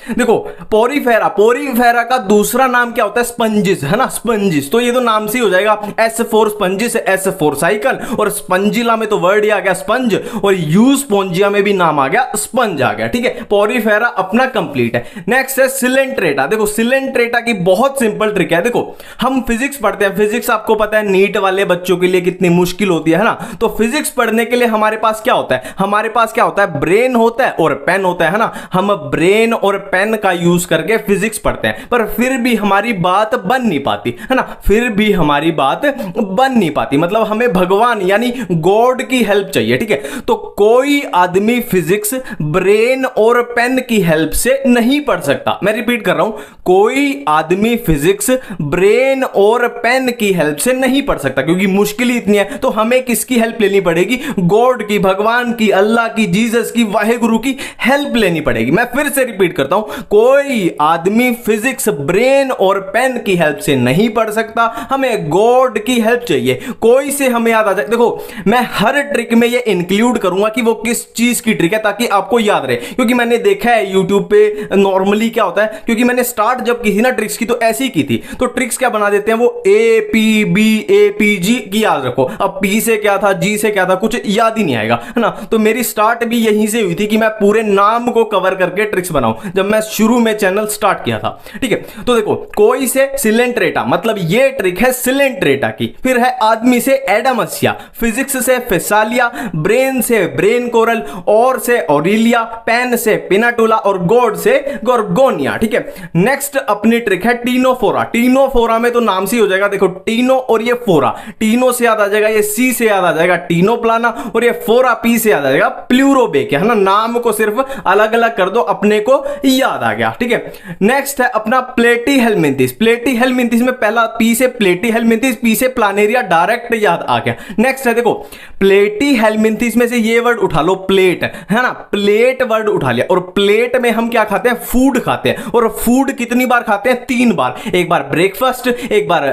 देखो Porifera, Porifera का दूसरा नाम क्या होता है? स्पंजिस, है ना, स्पंजिस। तो ये तो नाम से ही हो जाएगा, S for sponges, S for cycle, और स्पंजिला में तो वर्ड ही आ गया स्पंज, और यूस्पोंजिया में भी नाम आ गया स्पंज आ गया। ठीक है, पोरीफेरा अपना कंप्लीट है। नेक्स्ट है सिलेंट्रेटा। देखो सिलेंट्रेटा की बहुत सिंपल ट्रिक है। देखो हम फिजिक्स पढ़ते हैं, फिजिक्स आपको पता है नीट वाले बच्चों के लिए कितनी मुश्किल होती है ना। तो फिजिक्स पढ़ने के लिए हमारे पास क्या होता है? हमारे पास क्या होता है? ब्रेन होता है और पेन होता है ना। हम ब्रेन और पेन का यूज करके फिजिक्स पढ़ते हैं, पर फिर भी हमारी बात बन नहीं पाती, है ना, फिर भी हमारी बात बन नहीं पाती। मतलब हमें भगवान यानी गॉड की हेल्प चाहिए। ठीक है, तो कोई आदमी फिजिक्स ब्रेन और पेन की हेल्प से नहीं पढ़ सकता। मैं रिपीट कर रहा हूं, कोई आदमी फिजिक्स ब्रेन और पेन की हेल्प से नहीं पढ़ सकता, क्योंकि मुश्किल ही इतनी है। तो हमें किसकी हेल्प लेनी पड़ेगी? गॉड की, भगवान की, अल्लाह की, जीसस की, वाहेगुरु की हेल्प लेनी पड़ेगी। मैं फिर से रिपीट करता हूं, कोई आदमी फिजिक्स ब्रेन और पेन की हेल्प से नहीं पढ़ सकता, हमें गॉड की हेल्प चाहिए। कोई से हमें याद आ जाए। देखो मैं हर ट्रिक में ये इंक्लूड करूंगा कि वो किस चीज की ट्रिक है, ताकि आपको याद रहे, क्योंकि मैंने देखा है यूट्यूब पे नॉर्मली क्या होता है, क्योंकि मैंने स्टार्ट जब की थी ना ट्रिक्स की तो ऐसी की थी, तो ट्रिक्स क्या बना देते हैं वो A P B A P G की याद रखो। अब पी से क्या था, जी से क्या था, कुछ याद ही नहीं आएगा, है ना। तो मेरी स्टार्ट भी यहीं से हुई थी कि मैं पूरे नाम को कवर करके ट्रिक्स बनाऊं, जब मैं शुरू में चैनल स्टार्ट किया था। ठीक है, तो देखो कोई से सिलेंट्रेटा, मतलब ये ट्रिक है सिलेंट्रेटा की। फिर है आदमी से एडामसिया, फिजिक्स से फिसालिया, ब्रेन से ब्रेन कोरल, और से ऑरिलिया, पेन से पिनाटुला, और गॉड से गोर्गोनिया। ठीक है, नेक्स्ट अपनी ट्रिक है टीनोफोरा। टीनोफोरा में तो नाम से ही हो जाएगा, देखो टीनो और ये फोरा, टीनो से याद आ जाएगा, ये सी से याद आ जाएगा टीनोप्लाना, और ये फोरा पी से याद आ जाएगा प्लूरोबेक, है ना। नाम को सिर्फ अलग अलग कर दो, अपने को याद आ गया। ठीक है, नेक्स्ट है अपना प्लेटीहेलमिंथिस। प्लेटीहेलमिंथिस में पहला पी से प्लेटीहेलमिंथिस, पी से प्लानेरिया, डायरेक्ट याद आ गया। नेक्स्ट है देखो प्लेटीहेलमिंथिस में से ये वर्ड उठा लो, प्लेट, है ना, प्लेट वर्ड उठा लिया। और प्लेट में हम क्या खाते हैं? फूड खाते हैं। और फूड कितनी बार खाते हैं? 3 बार, एक बार ब्रेकफास्ट, एक बार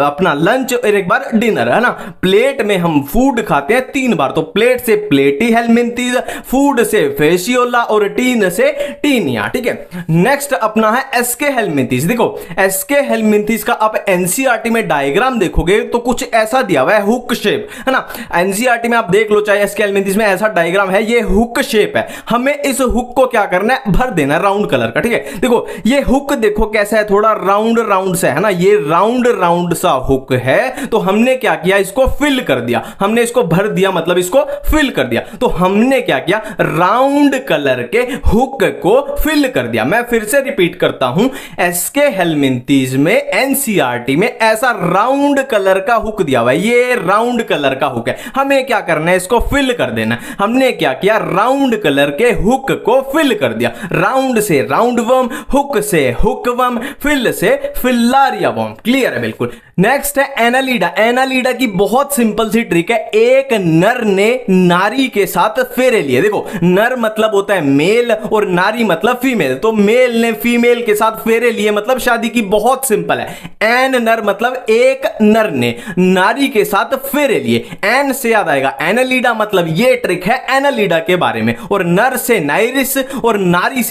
अपना लंच, और एक बार डिनर, है ना। प्लेट में हम फूड खाते हैं 3 बार। तो प्लेट से प्लेटीहेलमिंथिस, फूड से फेशियोला, और टीन से टीनिया। ठीक है, नेक्स्ट अपना है एस्केहेलमिंथिस। देखो एस्केहेलमिंथिस का आप एनसीईआरटी में डायग्राम देखोगे तो कुछ ऐसा दिया हुआ है, हुक शेप, है ना। एनसीईआरटी में आप देख लो, चाहे एस्केहेलमिंथिस में ऐसा डायग्राम है, ये हुक शेप है। हमें इस हुक को क्या करना है? भर देना है राउंड कलर का। ठीक है, देखो ये हुक देखो कैसा है, थोड़ा राउंड राउंड से, है ना। ये राउंड राउंड सा हुक है, तो हमने क्या किया? इसको फिल कर दिया, हमने इसको भर दिया, मतलब इसको फिल कर दिया। तो हमने क्या किया? राउंड कलर के हुक को फिल कर दिया। मैं फिर से रिपीट करता हूं, एस्केहेलमिंथिस में एनसीईआरटी में ऐसा राउंड कलर का हुक दिया हुआ है, ये राउंड कलर का हुक है। हमें क्या करना है? इसको फिल कर देना। हमने क्या किया? राउंड कलर के हुक को फिल कर दिया। राउंड से राउंड वर्म, हुक से हुक वर्म, फिल से फिलारिया वर्म। क्लियर है बिल्कुल। नेक्स्ट है एनालिडा। एनालिडा की बहुत सिंपल सी ट्रिक है। एक नर ने नारी के साथ फेरे लिए। देखो नर मतलब होता है मेल और नारी मतलब फीमेल, तो मेल ने फीमेल के साथ फेरे लिए मतलब शादी की। बहुत सिंपल है। एन नर मतलब एक नर ने नारी के साथ फेरे लिए। एन से याद आएगा एनालिडा, मतलब ये ट्रिक है एनालिडा के बारे में। और नर से नाइरिस, और नारी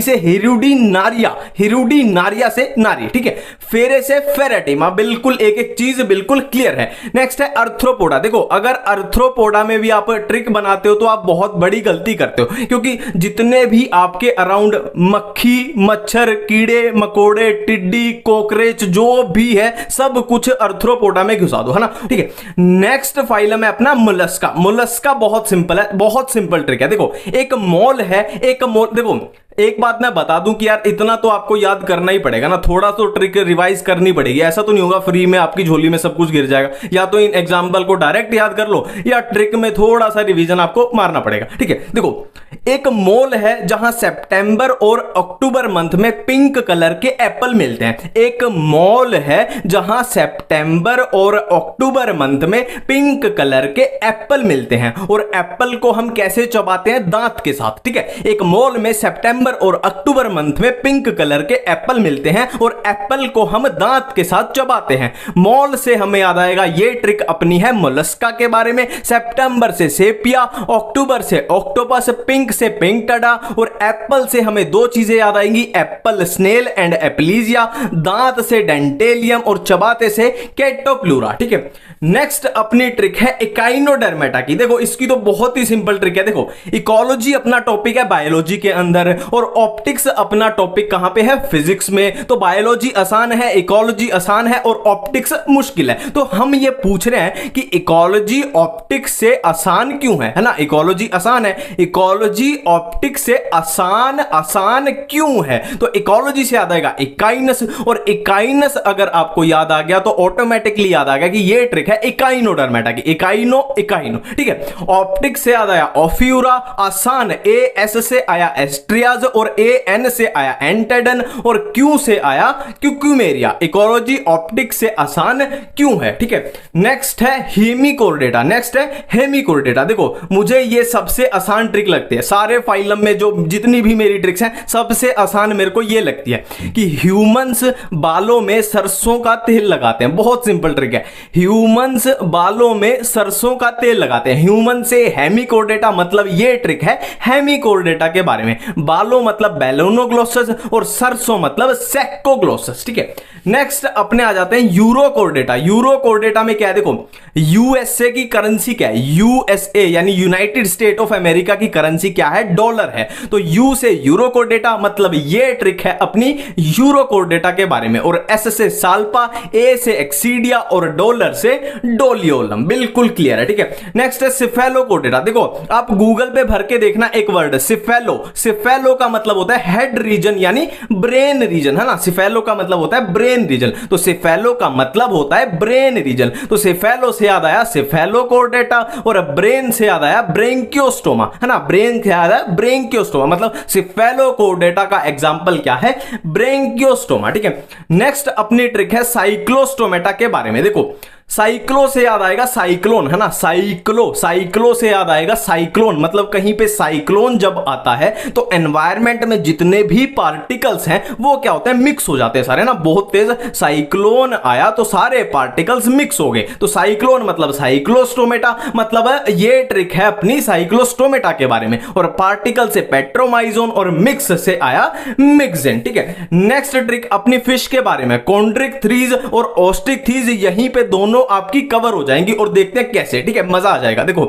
से हिरुडी नारिया, हिरुडी नारिया से नारी। ठीक है, फेरे से फेरेटिमा। बिल्कुल एक एक चीज बिल्कुल क्लियर है। नेक्स्ट है अर्थ्रोपोडा। देखो अगर अर्थ्रोपोडा में भी आप ट्रिक बनाते हो तो आप बहुत बड़ी गलती करते हो, क्योंकि जितने भी आपके अराउंड मक्खी, मच्छर, कीड़े मकोड़े, टिड्डी, कॉकरोच जो भी है सब कुछ अर्थ्रोपोडा में घुसा दो, है ना। ठीक है, नेक्स्ट फाइलम है अपना मोलस्का। मोलस्का बहुत सिंपल है, बहुत सिंपल ट्रिक है। देखो एक मोल है, एक मोल, देखो एक बात मैं बता दूं कि यार इतना तो आपको याद करना ही पड़ेगा ना, थोड़ा तो ट्रिक रिवाइज करनी पड़ेगी। ऐसा तो नहीं होगा फ्री में आपकी झोली में सब कुछ गिर जाएगा। या तो इन एग्जाम्पल को डायरेक्ट याद कर लो, या ट्रिक में थोड़ा सा रिवीजन आपको मारना पड़ेगा। ठीक है, देखो एक मॉल है जहां सितंबर और अक्टूबर मंथ में पिंक कलर के एप्पल मिलते हैं। एक मॉल है जहां सितंबर और अक्टूबर मंथ में पिंक कलर के एप्पल मिलते हैं, और एप्पल को हम कैसे चबाते हैं? दांत के साथ। ठीक है, एक मॉल में सितंबर सितंबर और अक्टूबर मंथ में पिंक कलर के एप्पल मिलते हैं और एप्पल को हम दांत के साथ चबाते हैं। मॉल से हमें याद आएगा ये ट्रिक अपनी है मोलस्का के बारे में, सितंबर से सेपिया, अक्टूबर से ऑक्टोपस, पिंक से पिंक टडा और एप्पल से हमें दो चीजें याद आएंगी, एप्पल स्नेल एंड एप्लीजिया, दांत से डेंटेलियम और चबाते से कैटोप्लूरा। ठीक है, नेक्स्ट अपनी ट्रिक है इकाइनोडर्मेटा की। देखो इसकी तो बहुत ही सिंपल ट्रिक है। देखो इकोलॉजी अपना टॉपिक है बायोलॉजी के अंदर और ऑप्टिक्स अपना टॉपिक कहां पे है, फिजिक्स में। तो बायोलॉजी आसान है, इकोलॉजी आसान है और ऑप्टिक्स मुश्किल है। तो हम ये पूछ रहे हैं कि इकोलॉजी ऑप्टिक्स से आसान क्यों है ना? इकोलॉजी आसान है, इकोलॉजी ऑप्टिक्स से आसान क्यों है? तो इकोलॉजी से याद आएगा इकाइनस, और इकाइनस अगर आपको याद आ गया तो ऑटोमेटिकली याद आ गया कि ये ट्रिक है इकाइनोडर्मेटा की। इकाइनो ठीक है। ऑप्टिक्स से याद आया ओफ्यूरा, आसान ए एस से आया एस्ट्रियाज और ए एन से आया एंटेडन और क्यू से आया क्यूक्यूमेरिया। इकोलॉजी ऑप्टिक्स से आसान क्यों है? ठीक है, नेक्स्ट है हेमिकोर्डेटा। देखो मुझे ये सबसे आसान ट्रिक लगती है सारे फाइलम में, जो जितनी भी मेरी ट्रिक्स हैं सबसे आसान मेरे को ये लगती है कि ह्यूमंस बालों में सरसों का तेल लगाते हैं। बहुत सिंपल ट्रिक है, ह्यूमंस बालों में सरसों का तेल लगाते हैं। ह्यूमन से हेमिकोर्डेटा मतलब ये ट्रिक है हेमिकोर्डेटा के बारे में। बालों मतलब बेलोनोग्लोसस और सरसों मतलब सेक्कोग्लोसस। ठीक है, नेक्स्ट अपने आ जाते हैं यूरोकोर्डेटा। यूरोकोर्डेटा में क्या है? देखो यूएसए की करेंसी क्या है? यूएसए यानी यूनाइटेड स्टेट ऑफ अमेरिका की करेंसी क्या है? डॉलर है। तो यू से यूरोकोर्डेटा मतलब ये ट्रिक है अपनी यूरोकोर्डेटा के बारे में। और एस से साल्पा, ए से एक्सीडिया और डॉलर से डोलियोलम। बिल्कुल क्लियर है। ठीक है, नेक्स्ट है सिफेलोकोर्डेटा। देखो आप गूगल पे भर के देखना एक वर्ड सिफेलो का मतलब होता है हेड रीजन यानी ब्रेन रीजन, है ना? सिफेलो का मतलब होता है ब्रेन रीजन, तो सिफेलो का मतलब होता है ब्रेन रीजन। तो सिफेलो से याद आया सिफेलोकोर्डेटा और ब्रेन से याद आया ब्रेंकियोस्टोमा, है ना? ब्रेन से याद आया ब्रेंकियोस्टोमा, मतलब सिफेलोकोर्डेटा का एग्जांपल क्या है? ब्रेंकियोस्टोमा। ठीक है, नेक्स्ट अपनी ट्रिक है साइक्लोस्टोमेटा के बारे में। देखो साइक्लो से याद आएगा साइक्लोन, है ना? साइक्लो से याद आएगा साइक्लोन, मतलब कहीं पे साइक्लोन जब आता है तो एनवायरमेंट में जितने भी पार्टिकल्स हैं वो क्या होते हैं? मिक्स हो जाते हैं सारे ना। बहुत तेज साइक्लोन आया तो सारे पार्टिकल्स मिक्स हो गए, तो साइक्लोन मतलब साइक्लोस्टोमेटा, मतलब ये ट्रिक है अपनी साइक्लोस्टोमेटा के बारे में। और पार्टिकल से पेट्रोमाइजोन और मिक्स से आया मिक्सेन। ठीक है, नेक्स्ट ट्रिक अपनी फिश के बारे में, कॉन्ड्रिक थ्रीज और ऑस्ट्रिक थीज, यहीं पे दोनों आपकी कवर हो जाएंगी और देखते हैं कैसे। ठीक है, मजा आ जाएगा। देखो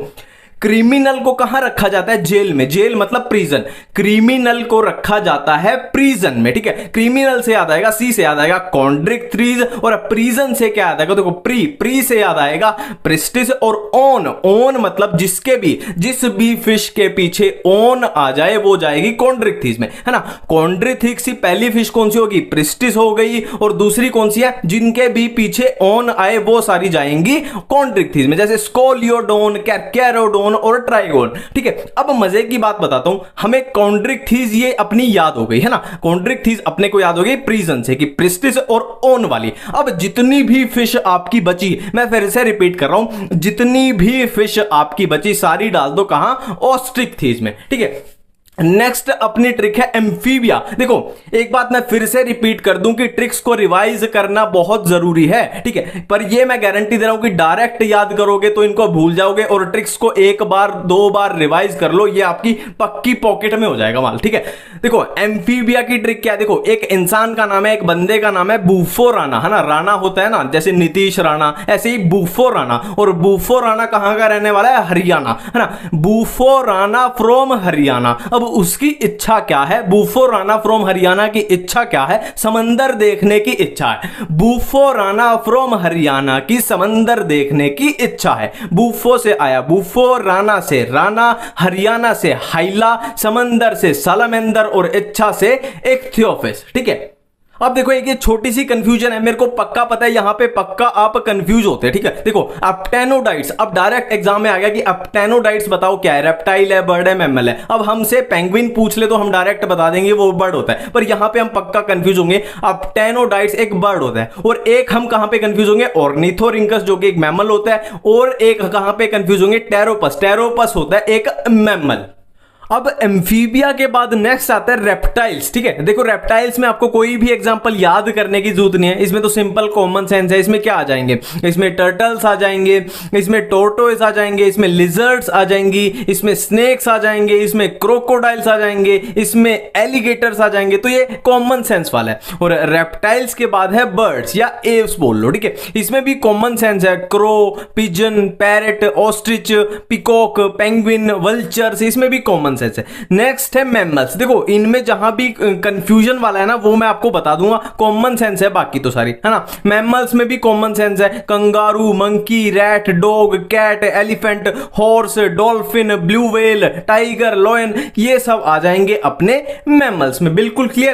क्रिमिनल को कहां रखा जाता है? जेल में। जेल मतलब प्रिजन। क्रिमिनल को रखा जाता है प्रिजन में। ठीक है, क्रिमिनल से याद आएगा, सी से याद आएगा कॉन्ड्रिक थ्रीज और प्रिजन से क्या याद आएगा? देखो प्री से याद आएगा प्रिस्टिस और ओन मतलब जिस भी फिश के पीछे ओन आ जाए वो जाएगी कॉन्ड्रिक थीज में, है ना? कॉन्ड्रिक थीज की पहली फिश कौन सी होगी? प्रिस्टिस हो गई, और दूसरी कौन सी है? जिनके भी पीछे ओन आए वो सारी जाएंगी कॉन्ड्रिक थीज में, जैसे स्कोलियोडोन, कैरोडोन और ट्राइगोन। ठीक है, अब मजे की बात बताता हूं, हमें कॉन्ड्रिक थीज ये अपनी याद हो गई, है ना? कॉन्ड्रिक थीज अपने को याद हो गई प्रिजन से कि प्रिस्टिस और ओन वाली। अब जितनी भी फिश आपकी बची, मैं फिर से रिपीट कर रहा हूं, जितनी भी फिश आपकी बची सारी डाल दो कहां? ऑस्ट्रिक थीज में। ठीक है, नेक्स्ट अपनी ट्रिक है एम्फीबिया। देखो एक बात मैं फिर से रिपीट कर दूं कि ट्रिक्स को रिवाइज करना बहुत जरूरी है। ठीक है, पर ये मैं गारंटी दे रहा हूं कि डायरेक्ट याद करोगे तो इनको भूल जाओगे, और ट्रिक्स को एक बार दो बार रिवाइज कर लो, ये आपकी पक्की पॉकेट में हो जाएगा माल। ठीक है, देखो एम्फीबिया की ट्रिक क्या है? देखो एक इंसान का नाम है, एक बंदे का नाम है बूफो राणा, है ना? राणा होता है ना, जैसे नीतीश राणा, ऐसे ही बूफो राणा। और बूफो राणा कहां का रहने वाला है? हरियाणा, है ना? Bufo Rana from Haryana. अब उसकी इच्छा क्या है? बूफो राणा फ्रॉम हरियाणा की इच्छा क्या है? समंदर देखने की इच्छा है। बूफो राणा फ्रॉम हरियाणा की समंदर देखने की इच्छा है। बूफो से आया बूफो, राणा से राणा, हरियाणा से हाइला, समंदर से सलामेंदर और इच्छा से इक्थियोपिस। ठीक है, अब देखो एक ये छोटी सी कंफ्यूजन है, मेरे को पक्का पता है यहां पे पक्का आप कंफ्यूज होते हैं। ठीक है, देखो अप्टेनोडाइट्स, अब डायरेक्ट एग्जाम में आ गया कि अप्टेनोडाइट्स बताओ क्या है? रेप्टाइल है, बर्ड है, मैमल है। अब हमसे पेंगुइन पूछ ले तो हम डायरेक्ट बता देंगे वो बर्ड होता है, पर यहां पे हम पक्का कंफ्यूज होंगे। अप्टेनोडाइट्स एक बर्ड होता है, और एक हम कहां पे कंफ्यूज होंगे? ऑर्निथोरिंकस जो कि एक मैमल होता है, और एक कहां पे कंफ्यूज होंगे? टेरोपस। टेरोपस होता है एक मैमल। अब एम्फीबिया के बाद नेक्स्ट आता है रेप्टाइल्स। ठीक है, देखो रेप्टाइल्स में आपको कोई भी एग्जांपल याद करने की जरूरत नहीं है, इसमें तो सिंपल कॉमन सेंस है। इसमें क्या आ जाएंगे, इसमें टर्टल्स आ जाएंगे, इसमें टोर्टोइस आ जाएंगे, इसमें लिजर्ड्स आ जाएंगी, इसमें स्नेक्स आ जाएंगे, इसमें क्रोकोडाइल्स आ जाएंगे, इसमें एलिगेटर्स आ जाएंगे। तो ये कॉमन सेंस वाला है। और रेप्टाइल्स के बाद है बर्ड्स या एव्स बोल लो। ठीक है, इसमें भी कॉमन सेंस है, crow, pigeon, parrot, ostrich, peacock, penguin, vultures, इसमें भी कॉमन सेंस है। नेक्स्ट है मैमल्स। देखो इनमें जहां भी कंफ्यूजन वाला है ना वो मैं आपको बता दूंगा, कॉमन सेंस है बाकी तो सारी, है ना। मैमल्स में भी कॉमन सेंस है, kangaroo, monkey, rat, dog, cat, elephant, horse, dolphin, blue whale, tiger, lion, ये सब आ जाएंगे अपने मैमल्स में। बिल्कुल क्लियर है।